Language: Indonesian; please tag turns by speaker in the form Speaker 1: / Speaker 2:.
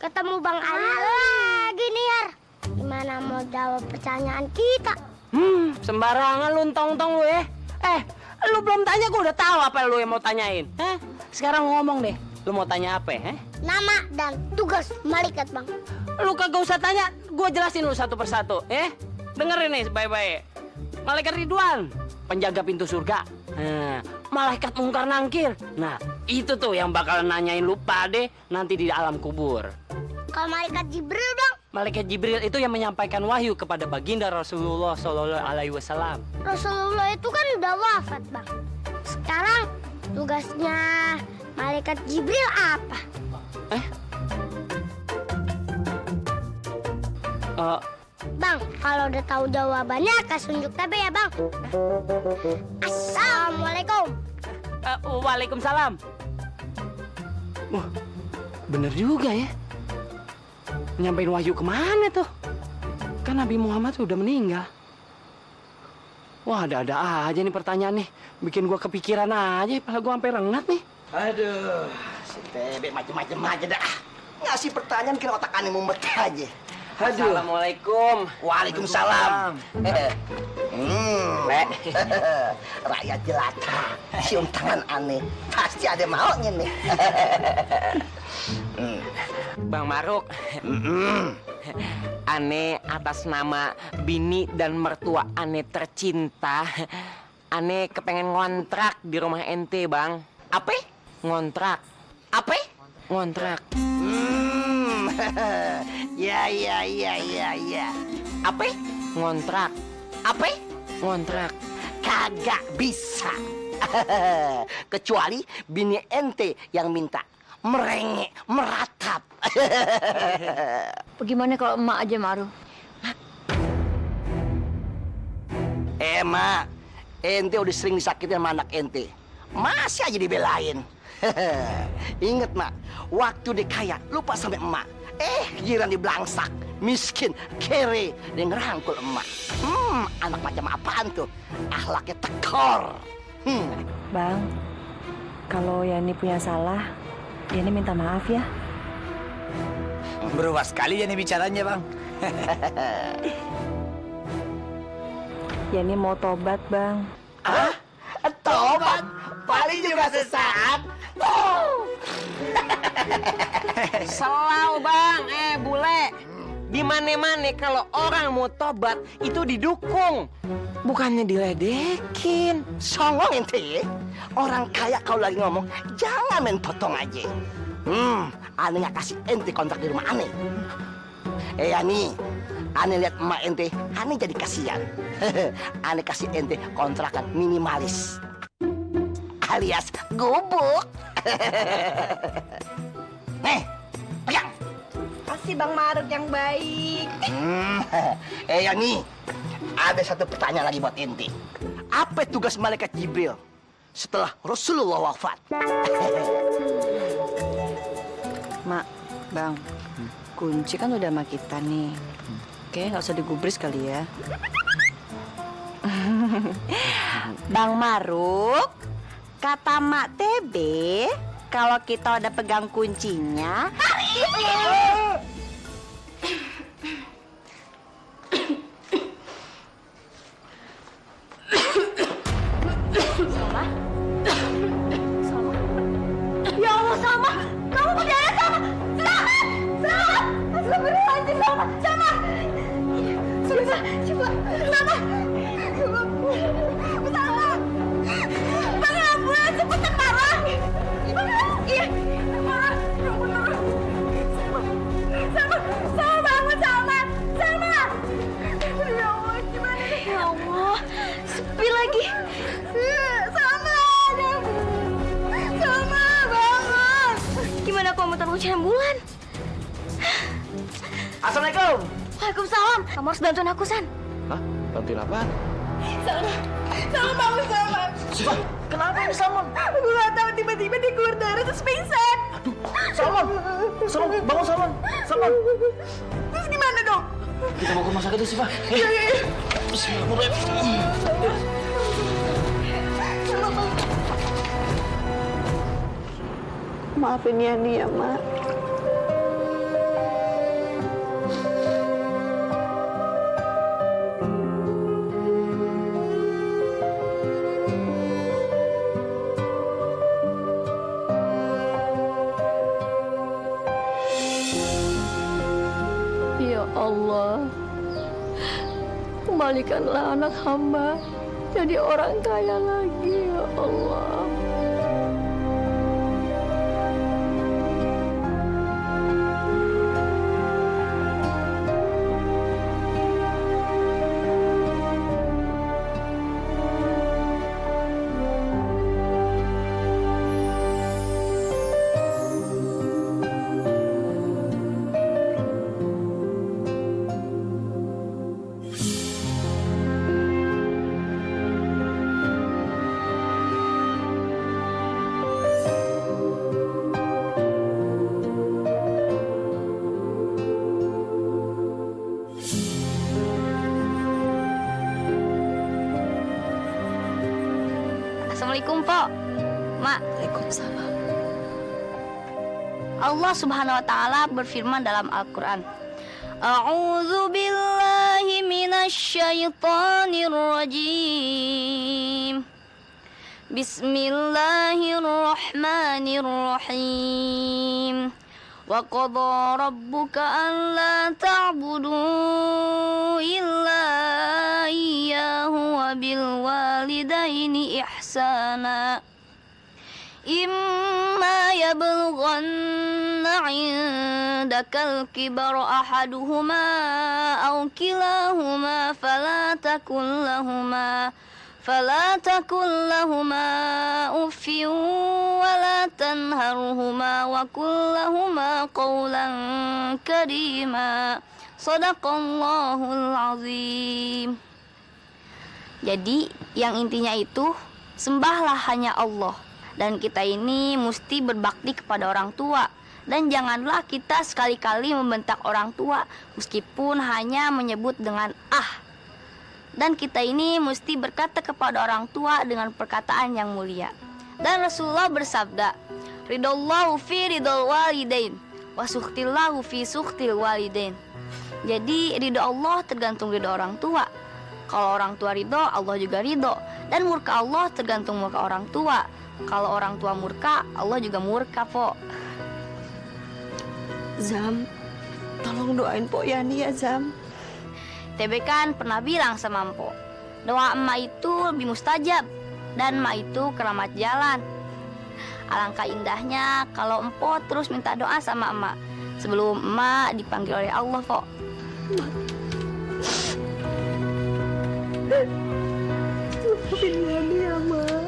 Speaker 1: ketemu Bang Ali lagi nih, Har. Gimana mau jawab pertanyaan kita?
Speaker 2: Sembarangan lu tong-tong lu ya. Lu belum tanya gua udah tahu apa lu yang mau tanyain. Sekarang ngomong deh, lu mau tanya apa ya?
Speaker 1: Nama dan tugas malaikat, Bang.
Speaker 2: Lu kagak usah tanya, gua jelasin lu satu persatu, ya. Dengerin nih baik-baik. Malaikat Ridwan, penjaga pintu surga. Malaikat mungkar nangkir. Nah, itu tuh yang bakal nanyain lu pade nanti di alam kubur.
Speaker 1: Kalau malaikat Jibril, Bang?
Speaker 2: Malaikat Jibril itu yang menyampaikan wahyu kepada baginda Rasulullah Shallallahu Alaihi Wasallam.
Speaker 1: Rasulullah itu kan udah wafat, Bang. Sekarang tugasnya malaikat Jibril apa? Bang, kalau udah tahu jawabannya, kasih unjuk tabe ya, Bang. Assalamualaikum.
Speaker 2: Waalaikumsalam. Wah, bener juga ya. Nyampein wahyu kemana tuh? Kan Nabi Muhammad udah meninggal. Wah, ada-ada aja nih pertanyaan nih. Bikin gua kepikiran aja, kepala gua sampai rengat nih.
Speaker 3: Aduh, si Tebe macem-macem aja dah. Ngasih pertanyaan kira otak aneh mumet aja. Aduh.
Speaker 2: Assalamualaikum.
Speaker 3: Waalaikumsalam. Rakyat jelata, cium tangan aneh. Pasti ada maunya nih.
Speaker 4: Bang Maruk, Ane atas nama bini dan mertua Ane tercinta, Ane kepengen ngontrak di rumah ente, Bang.
Speaker 3: Apa?
Speaker 4: Ngontrak.
Speaker 3: Apa?
Speaker 4: Ngontrak.
Speaker 3: Ya. Apa?
Speaker 4: Ngontrak.
Speaker 3: Apa?
Speaker 4: Ngontrak.
Speaker 3: Kagak bisa. Kecuali bini ente yang minta. Merengek, meratap.
Speaker 5: Bagaimana kalau emak aja, Maru?
Speaker 3: Mak, ente udah sering disakitin sama anak ente. Masih aja dibelain. Ingat, Mak, waktu dia kaya, lupa sampai emak. Giran dibelangsak, miskin, kere, dia ngerangkul emak. Anak macam apaan tuh? Akhlaknya tekor.
Speaker 5: Bang, kalau Yani punya salah, Yani minta maaf ya.
Speaker 6: Berubah sekali Yani bicaranya, Bang.
Speaker 5: Yani mau tobat, Bang.
Speaker 3: Tobat? Paling juga sesaat.
Speaker 4: Selau, Bang. Bule. Di mana-mana kalau orang mau tobat itu didukung, bukannya diledekin.
Speaker 3: Songong ente. Orang kaya kalau lagi ngomong, jangan main potong aja. Ane nggak kasih ente kontrak di rumah Ane. Yani, Ane lihat emak ente, Ane jadi kasihan. Ane kasih ente kontrakan minimalis, alias gubuk. Nih, pegang.
Speaker 5: Kasih Bang Maruk yang baik.
Speaker 3: Yani, ada satu pertanyaan lagi buat ente. Apa tugas malaikat Jibril setelah Rasulullah wafat?
Speaker 5: Mak, Bang, kunci kan udah sama kita nih. Oke, nggak usah digubris kali ya. Bang Maruk, kata Mak TB, kalau kita udah pegang kuncinya,
Speaker 1: Ya Allah, Salma! Kamu berdaya, Salma! Selamat! Selamat! Astagfirullahaladzim, Salma! Salma! Coba! Salma! Salma! Panggil ambulans, cepetan, Marah! Iya, Marah! Salma! Salma, bangun, Salma! Salma! Ya Allah, gimana nih? Ya Allah, sepi lagi. Salma! Salma, bangun! Gimana kalau mau taruh ujian bulan?
Speaker 3: Assalamualaikum.
Speaker 1: Waalaikumsalam. Kamu harus bantuin aku, San.
Speaker 2: Hah? Bantuin apaan?
Speaker 1: Salma, Salma bangun, Salma.
Speaker 3: Kenapa ini Salmon?
Speaker 1: Aku nggak tahu, tiba-tiba dia keluar darah terus pingsan.
Speaker 3: Salmon, bangun Salmon.
Speaker 1: Terus gimana dong?
Speaker 3: Kita mau ke rumah sakit dulu, Siva.
Speaker 1: Iya.
Speaker 3: Bismillahirrahmanirrahim.
Speaker 5: maafin Yani ya, Mak.
Speaker 1: Allah, kembalikanlah anak hamba jadi orang kaya lagi, ya Allah. Assalamualaikum, Pok. Mak.
Speaker 5: Waalaikumsalam.
Speaker 1: Allah Subhanahu wa taala berfirman dalam Al-Qur'an. A'udzu billahi minasyaitonir rajim. Bismillahirrahmanirrahim. Wa qadha rabbuka alla ta'budu illa iyyahu wa bil walidaini ihsana. Imma yablughanna 'indakal kibara ahaduhuma aw kilahuma fala takul lahuma uffin wa la tanharhuma wa qul lahuma qawlan karima. Shadaqallahul azim. Jadi yang intinya itu sembahlah hanya Allah. Dan kita ini mesti berbakti kepada orang tua. Dan janganlah kita sekali-kali membentak orang tua meskipun hanya menyebut dengan ah. Dan kita ini mesti berkata kepada orang tua dengan perkataan yang mulia. Dan Rasulullah bersabda, ridallahu fi ridal walidain wa sukhtillahu fi sukhtil walidain. Jadi ridho Allah tergantung ridho orang tua. Kalau orang tua ridho, Allah juga ridho. Dan murka Allah tergantung murka orang tua. Kalau orang tua murka, Allah juga murka, Po.
Speaker 5: Zam, tolong doain Pok Yani ya, Zam.
Speaker 1: TB kan pernah bilang sama Empo, doa emak itu lebih mustajab dan emak itu keramat jalan. Alangkah indahnya kalau Empo terus minta doa sama emak sebelum emak dipanggil oleh Allah, Po.
Speaker 5: Maafin Yani ya, Mak.